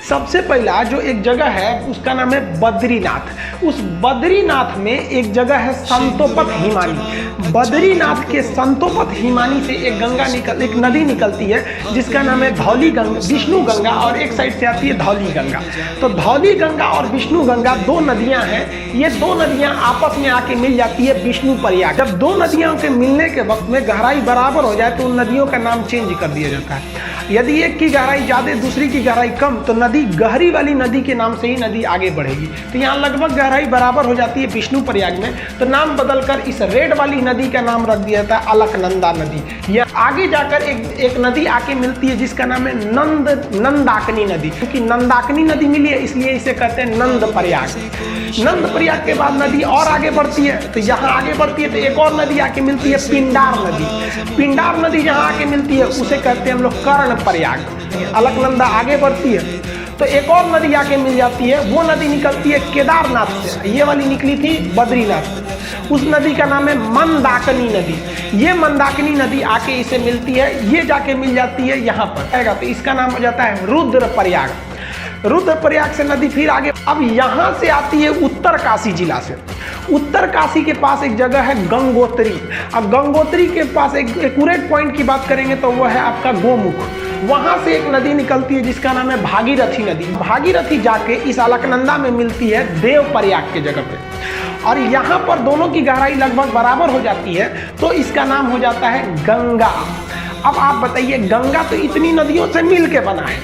सबसे पहला जो एक जगह है उसका नाम है बद्रीनाथ। उस बद्रीनाथ में एक जगह है संतोपत हिमानी। बद्रीनाथ के संतोपत हिमानी से एक नदी निकलती है जिसका नाम है धौली गंगा, विष्णु गंगा, और एक साइड से आती है धौली गंगा। तो धौली गंगा और विष्णु गंगा दो नदियां हैं। ये दो नदियां आपस में आके मिल जाती है विष्णु प्रयाग। जब दो नदियों के मिलने के वक्त में गहराई बराबर हो जाए तो उन नदियों का नाम चेंज कर दिया जाता है। यदि एक की गहराई ज़्यादा दूसरी की गहराई कम तो नदी गहरी वाली नदी के नाम से ही नदी आगे बढ़ेगी। तो यहाँ लगभग गहराई बराबर हो जाती है विष्णु प्रयाग में, तो नाम बदलकर इस रेड वाली नदी का नाम रख दिया जाता है अलकनंदा नदी। यह आगे जाकर एक नदी आके मिलती है जिसका नाम है नंदाकिनी नदी। क्योंकि नंदाकिनी नदी मिली है इसलिए इसे कहते हैं नंद प्रयाग। नंद प्रयाग के बाद नदी और आगे बढ़ती है, तो यहाँ आगे बढ़ती है तो एक और नदी आके मिलती है पिंडार नदी। पिंडार नदी जहाँ आके मिलती है उसे कहते हैं हम लोग कर्ण प्रयाग। अलकनंदा आगे बढ़ती है तो एक और नदी आके मिल जाती है, वो नदी निकलती है केदारनाथ से। ये वाली निकली थी बद्रीनाथ से। उस नदी का नाम है मंदाकिनी नदी। ये मंदाकिनी नदी आके इसे मिलती है, ये जाके मिल जाती है यहाँ पर, तो इसका नाम हो जाता है रुद्र प्रयाग। रुद्र प्रयाग से नदी फिर आगे अब यहाँ से आती है उत्तर काशी जिला से। उत्तर काशी के पास एक जगह है गंगोत्री। अब गंगोत्री के पास एक एक्यूरेट पॉइंट की बात करेंगे तो वह है आपका गोमुख। वहाँ से एक नदी निकलती है जिसका नाम है भागीरथी नदी। भागीरथी जाके इस अलकनंदा में मिलती है देव प्रयाग के जगह पे, और यहाँ पर दोनों की गहराई लगभग बराबर हो जाती है तो इसका नाम हो जाता है गंगा। अब आप बताइए, गंगा तो इतनी नदियों से मिल के बना है।